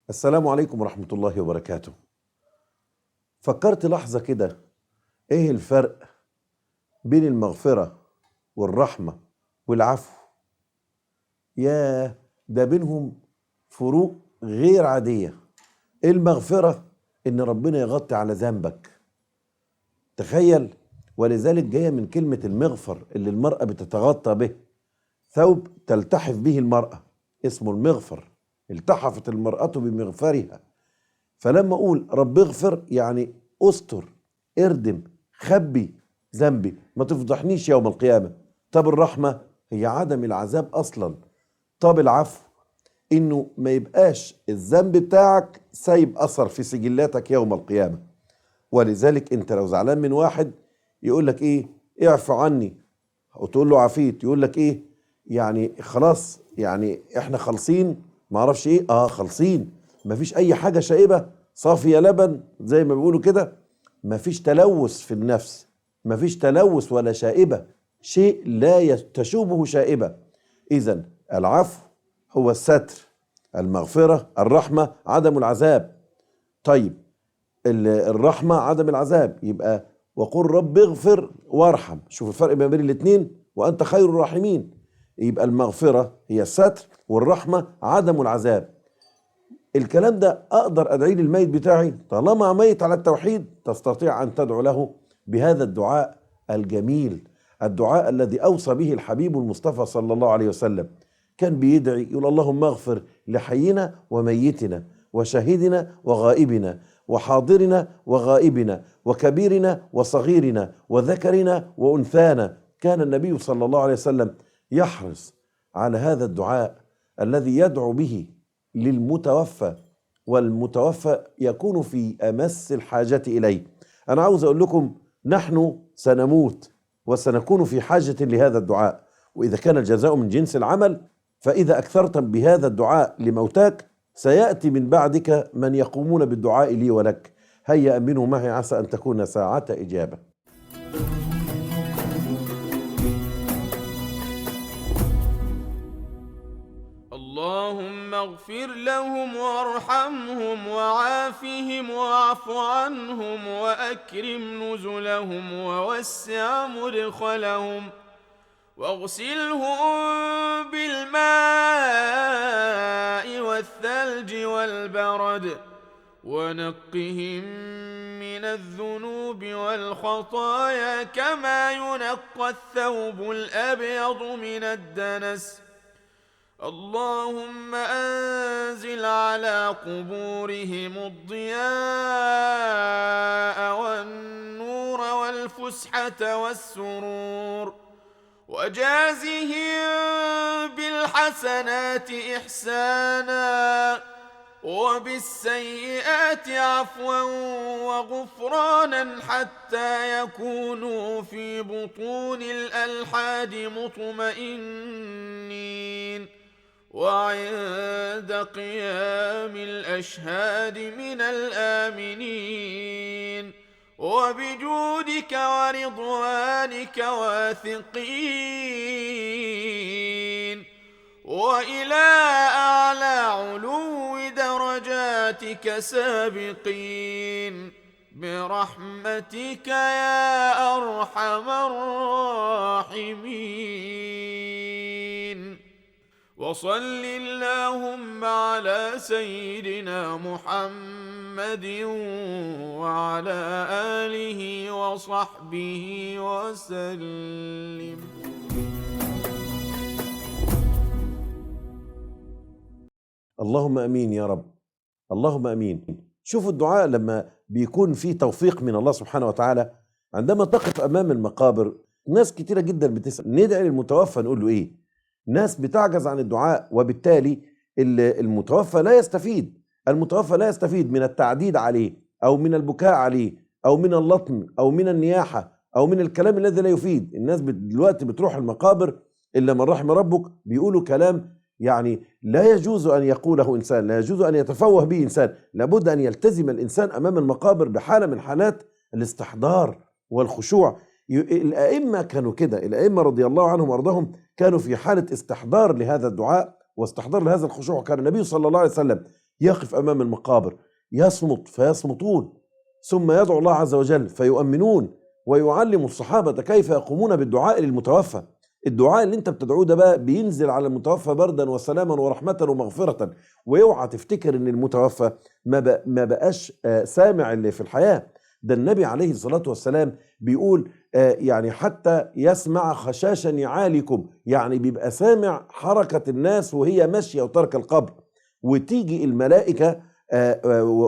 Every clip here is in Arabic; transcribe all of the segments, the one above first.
السلام عليكم ورحمة الله وبركاته. فكرت لحظة كده، ايه الفرق بين المغفرة والرحمة والعفو؟ ده بينهم فروق غير عادية. المغفرة ان ربنا يغطي على ذنبك، تخيل، ولذلك جاية من كلمة المغفر اللي المرأة بتتغطى به، ثوب تلتحف به المرأة اسمه المغفر، التحفت المرأة بمغفرها. فلما أقول رب اغفر يعني أستر، اردم، خبي ذنبي، ما تفضحنيش يوم القيامة. طب الرحمة هي عدم العذاب أصلا. طب العفو إنه ما يبقاش الذنب بتاعك سايب أثر في سجلاتك يوم القيامة. ولذلك أنت لو زعلان من واحد يقول لك إيه؟ اعفو عني، وتقول له عفيت، يقول لك إيه؟ يعني خلاص، يعني إحنا خالصين، ما اعرفش ايه، خالصين، مفيش اي حاجه شائبه، صافيه لبن زي ما بيقولوا كده، مفيش تلوث في النفس، مفيش تلوث ولا شائبه، شيء لا تشوبه شائبه. اذا العفو هو الستر، المغفره الرحمه عدم العذاب. طيب الرحمه عدم العذاب، يبقى وقل رب اغفر وارحم، شوف الفرق ما بين الاثنين، وانت خير الراحمين. يبقى المغفرة هي الستر والرحمة عدم العذاب. الكلام ده أقدر أدعي للميت بتاعي طالما ميت على التوحيد، تستطيع أن تدعو له بهذا الدعاء الجميل، الدعاء الذي أوصى به الحبيب المصطفى صلى الله عليه وسلم. كان بيدعي يقول اللهم اغفر لحينا وميتنا وشاهدنا وغائبنا وحاضرنا وغائبنا وكبيرنا وصغيرنا وذكرنا وأنثانا. كان النبي صلى الله عليه وسلم يحرص على هذا الدعاء الذي يدعو به للمتوفى، والمتوفى يكون في أمس الحاجة إليه. أنا عاوز أقول لكم نحن سنموت وسنكون في حاجة لهذا الدعاء، وإذا كان الجزاء من جنس العمل فإذا أكثرت بهذا الدعاء لموتاك سيأتي من بعدك من يقومون بالدعاء لي ولك. هيا أمنوا معي عسى أن تكون ساعة إجابة. اللهم اغفر لهم وارحمهم وعافهم واعف عنهم وأكرم نزلهم ووسع مدخلهم واغسلهم بالماء والثلج والبرد ونقهم من الذنوب والخطايا كما ينقى الثوب الأبيض من الدنس. اللهم أنزل على قبورهم الضياء والنور والفسحة والسرور وجازهم بالحسنات إحسانا وبالسيئات عفوا وغفرانا حتى يكونوا في بطون الألحاد مطمئنين وعند قيام الأشهاد من الآمنين وبجودك ورضوانك واثقين وإلى أعلى علو درجاتك سابقين برحمتك يا أرحم الراحمين. وصل اللهم على سيدنا محمد وعلى آله وصحبه وسلم. اللهم أمين يا رب، اللهم أمين. شوفوا الدعاء لما بيكون فيه توفيق من الله سبحانه وتعالى. عندما تقف أمام المقابر ناس كتيرة جدا بتسأل ندعي للمتوفى نقول له إيه؟ ناس بتعجز عن الدعاء، وبالتالي المتوفى لا يستفيد. المتوفى لا يستفيد من التعديد عليه أو من البكاء عليه أو من اللطم أو من النياحة او من الكلام الذي لا يفيد. الناس دلوقتي بتروح المقابر الا من رحم ربك، بيقولوا كلام يعني لا يجوز ان يقوله انسان، لا يجوز ان يتفوه به انسان. لابد ان يلتزم الانسان امام المقابر بحاله من حالات الاستحضار والخشوع. الائمه كانوا كده، الائمه رضي الله عنهم وارضاهم كانوا في حاله استحضار لهذا الدعاء واستحضار لهذا الخشوع. كان النبي صلى الله عليه وسلم يقف امام المقابر يصمت فيصمتون، ثم يدعو الله عز وجل فيؤمنون، ويعلم الصحابه كيف يقومون بالدعاء للمتوفى. الدعاء اللي انت بتدعوه ده بقى بينزل على المتوفى بردا وسلاما ورحمة ومغفرة. واوعى تفتكر ان المتوفى ما بقاش سامع اللي في الحياة. ده النبي عليه الصلاة والسلام بيقول يعني حتى يسمع خشاشا نعالكم، يعني بيبقى سامع حركة الناس وهي ماشية وترك القبر. وتيجي الملائكة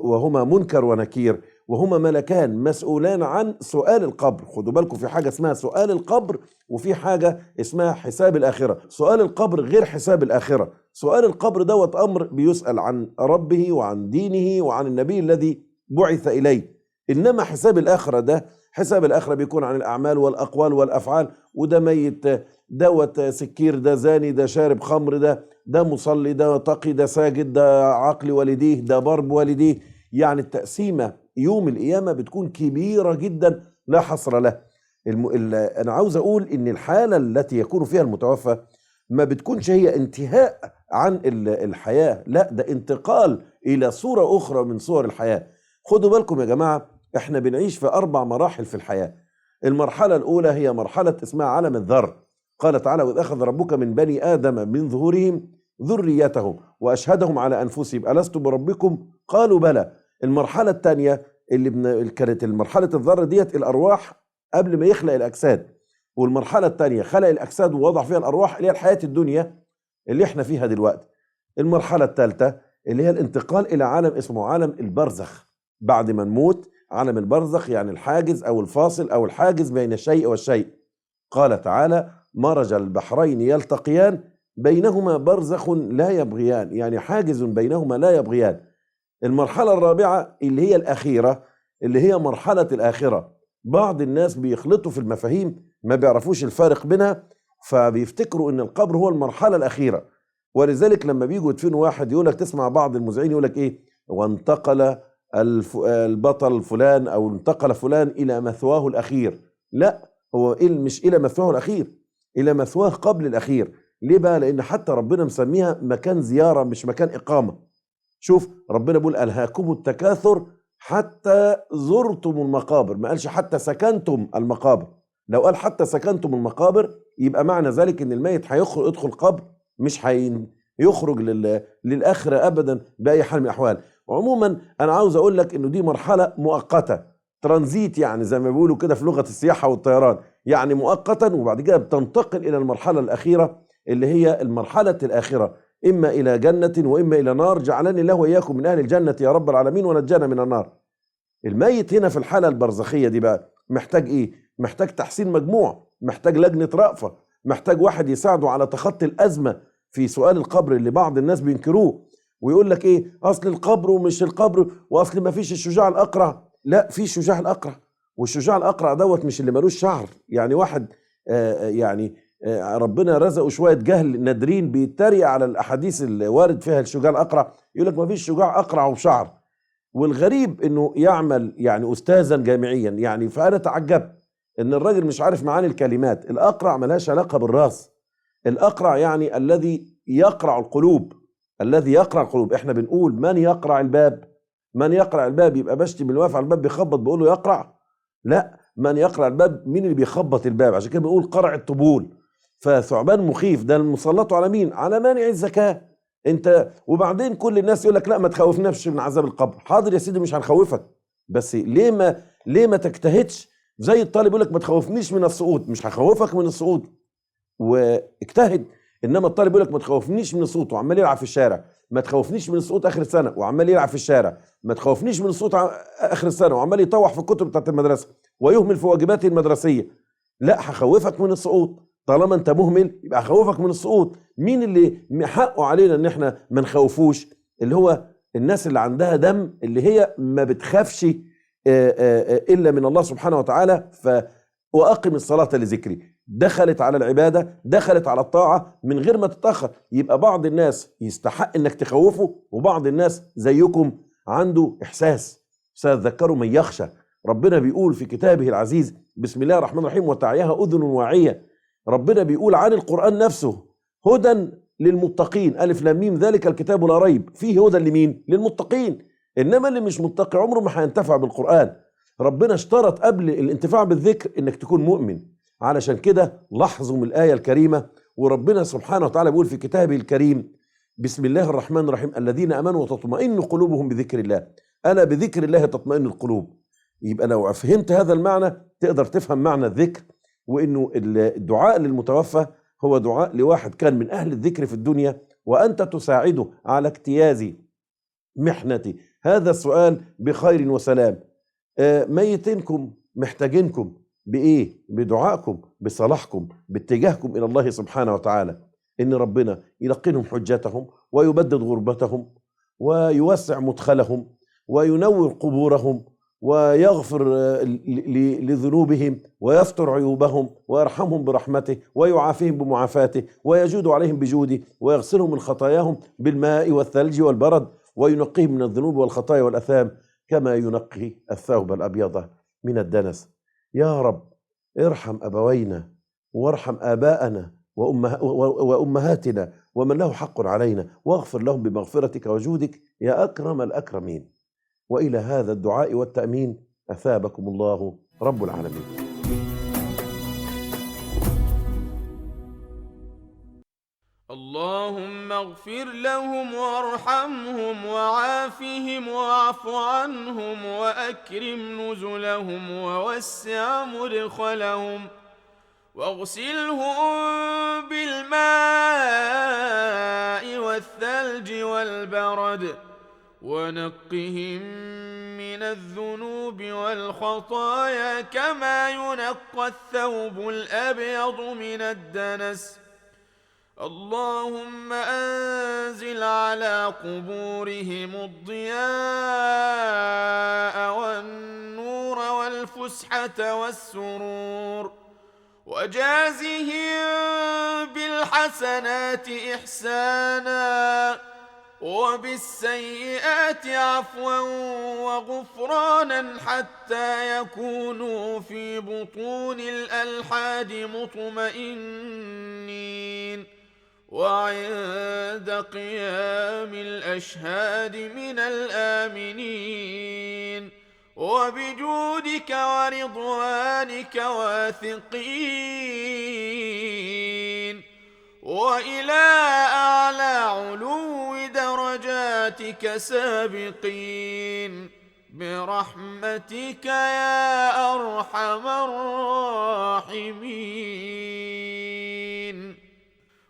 وهما منكر ونكير، وهما ملكان مسؤولان عن سؤال القبر. خدوا بالكم في حاجة اسمها سؤال القبر وفي حاجة اسمها حساب الآخرة. سؤال القبر غير حساب الآخرة. سؤال القبر دوت أمر بيسأل عن ربه وعن دينه وعن النبي الذي بعث إليه. إنما حساب الآخرة ده، حساب الآخرة بيكون عن الأعمال والأقوال والأفعال. وده ميت، دوت سكير، ده زاني، ده شارب خمر، ده مصلي، ده تقي، ده ساجد، ده عقل والديه، ده ضرب والديه. يعني التقسيمة يوم القيامة بتكون كبيرة جدا لا حصر له. أنا عاوز أقول إن الحالة التي يكون فيها المتوفى ما بتكونش هي انتهاء عن الحياة، لا، ده انتقال إلى صورة أخرى من صور الحياة. خدوا بالكم يا جماعة، احنا بنعيش في 4 مراحل في الحياة. المرحلة الأولى هي مرحلة اسمها عالم الذر. قال تعالى: وإذ أخذ ربك من بني آدم من ظهورهم ذريتهم وأشهدهم على أنفسهم ألست بربكم قالوا بلى. المرحلة الثانية اللي كانت المرحلة الذر ديت الأرواح قبل ما يخلق الأجساد، والمرحلة الثانية خلق الأجساد ووضع فيها الأرواح اللي هي الحياة الدنيا اللي احنا فيها دلوقتي. المرحلة الثالثة اللي هي الانتقال إلى عالم اسمه عالم البرزخ. بعد ما نموت، عالم البرزخ يعني الحاجز أو الفاصل أو الحاجز بين الشيء والشيء. قال تعالى: مرج البحرين يلتقيان بينهما برزخ لا يبغيان، يعني حاجز بينهما لا يبغيان. المرحلة الرابعة اللي هي الأخيرة، اللي هي مرحلة الآخرة. بعض الناس بيخلطوا في المفاهيم، ما بيعرفوش الفارق بينها، فبيفتكروا ان القبر هو المرحلة الأخيرة. ولذلك لما بيجوا يدفنوا واحد يقول لك، تسمع بعض المذيعين يقول لك ايه: وانتقل البطل فلان او انتقل فلان الى مثواه الأخير. لا، هو مش الى مثواه الأخير، الى مثواه قبل الأخير. ليه بقى؟ لان حتى ربنا مسميها مكان زيارة مش مكان إقامة. شوف ربنا بيقول: ألهاكم التكاثر حتى زرتم المقابر، ما قالش حتى سكنتم المقابر. لو قال حتى سكنتم المقابر يبقى معنى ذلك ان الميت يدخل قبر، مش هيخرج للآخرة ابدا بأي حال من الاحوال. عموما انا عاوز اقول لك انه دي مرحلة مؤقتة، ترانزيت، يعني زي ما بيقولوا كده في لغة السياحة والطيران، يعني مؤقتا، وبعد كده بتنتقل الى المرحلة الأخيرة اللي هي المرحلة الآخرة، إما إلى جنة وإما إلى نار. جعلني الله وإياكم من أهل الجنة يا رب العالمين ونجانا من النار. الميت هنا في الحالة البرزخية دي بقى محتاج إيه؟ محتاج تحسين مجموع، محتاج لجنة رأفة، محتاج واحد يساعده على تخطي الأزمة في سؤال القبر اللي بعض الناس بينكروه، ويقول لك إيه: أصل القبر ومش القبر، وأصل ما فيش الشجاع الأقرع. لا، في شجاع الأقرع، والشجاع الأقرع دوت مش اللي ملوش شعر. يعني واحد ربنا رزقه شويه جهل نادرين بيتريق على الاحاديث اللي وارد فيها الشجاع الاقرع، يقول لك ما فيش شجاع اقرع وبشعر. والغريب انه يعمل يعني استاذا جامعيا، يعني فانا تعجبت ان الراجل مش عارف معاني الكلمات. الاقرع ملهاش علاقه بالراس، الاقرع يعني الذي يقرع القلوب، الذي يقرع القلوب. احنا بنقول من يقرع الباب، من يقرع الباب، يبقى بشتي بالواقف على الباب بيخبط بيقول له يقرع؟ لا، من يقرع الباب مين اللي بيخبط الباب؟ عشان كده بنقول قرع الطبول. فثعبان مخيف ده المسلطه على مين؟ على مانع الزكاه. انت وبعدين كل الناس يقول لك لا ما تخوفناش من عذاب القبر. حاضر يا سيدي، مش هنخوفك، بس ليه ما تجتهدش زي الطالب يقول لك ما تخوفنيش من السقوط؟ مش هخوفك من السقوط واجتهد. انما الطالب يقول لك ما تخوفنيش من السقوط وعمال يلعب في الشارع، ما تخوفنيش من السقوط اخر السنه وعمال يلعب في الشارع، ما تخوفنيش من السقوط اخر السنه وعمال يطوح في الكتب بتاعت المدرسه ويهمل في واجباته المدرسيه. لا، هخوفك من السقوط. طالما انت مهمل يبقى هخوفك من السقوط. مين اللي حقه علينا ان احنا ما نخوفوش؟ اللي هو الناس اللي عندها دم، اللي هي ما بتخافش الا من الله سبحانه وتعالى. وأقم الصلاة لذكري، دخلت على العبادة، دخلت على الطاعة من غير ما تتأخر. يبقى بعض الناس يستحق إنك تخوفه، وبعض الناس زيكم عنده إحساس، سيذكر من يخشى. ربنا بيقول في كتابه العزيز بسم الله الرحمن الرحيم وتعيها أذن واعية. ربنا بيقول عن القرآن نفسه هدى للمتقين، ألف لام ميم ذلك الكتاب لا ريب فيه، هدى لمين؟ للمتقين. إنما اللي مش متقي عمره ما هينتفع بالقرآن. ربنا اشترط قبل الانتفاع بالذكر إنك تكون مؤمن. علشان كده لاحظوا من الآية الكريمة، وربنا سبحانه وتعالى بيقول في كتابه الكريم بسم الله الرحمن الرحيم الذين آمنوا وتطمئن قلوبهم بذكر الله، ألا بذكر الله تطمئن القلوب. يبقى لو فهمت هذا المعنى تقدر تفهم معنى الذكر، وإنه الدعاء للمتوفى هو دعاء لواحد كان من أهل الذكر في الدنيا، وأنت تساعده على اجتياز محنة هذا السؤال بخير وسلام. ميتينكم محتاجينكم بإيه؟ بدعائكم، بصلاحكم، باتجاهكم إلى الله سبحانه وتعالى، إن ربنا يلقنهم حجتهم ويبدد غربتهم ويوسع مدخلهم وينور قبورهم ويغفر لذنوبهم ويفتر عيوبهم ويرحمهم برحمته ويعافيهم بمعافاته ويجود عليهم بجوده ويغسلهم من خطاياهم بالماء والثلج والبرد وينقيهم من الذنوب والخطايا والأثام كما ينقي الثوب الأبيض من الدنس. يا رب ارحم أبوينا وارحم آباءنا وأمهاتنا ومن له حق علينا، واغفر لهم بمغفرتك وجودك يا أكرم الأكرمين. وإلى هذا الدعاء والتأمين أثابكم الله رب العالمين. اللهم اغفر لهم وارحمهم وعافهم واعف عنهم وأكرم نزلهم ووسع مدخلهم واغسلهم بالماء والثلج والبرد ونقهم من الذنوب والخطايا كما ينقى الثوب الأبيض من الدنس. اللهم أنزل على قبورهم الضياء والنور والفسحة والسرور، وجازهم بالحسنات إحسانا وبالسيئات عفوا وغفرانا حتى يكونوا في بطون الألحاد مطمئنين، وعند قيام الأشهاد من الآمنين، وبجودك ورضوانك واثقين، وإلى أعلى علو درجاتك سابقين برحمتك يا أرحم الراحمين.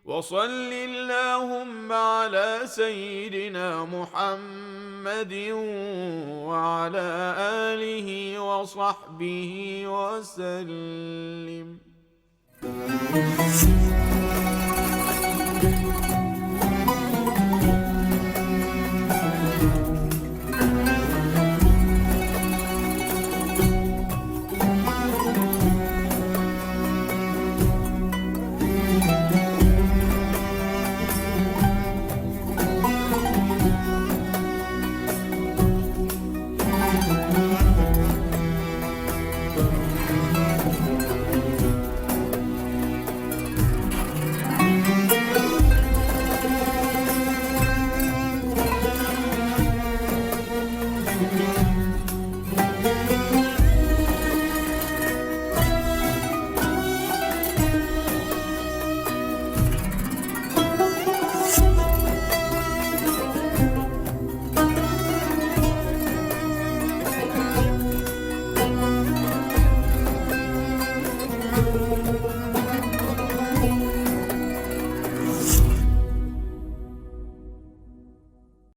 وصل اللهم على سيدنا محمد وعلى آله وصحبه وسلم.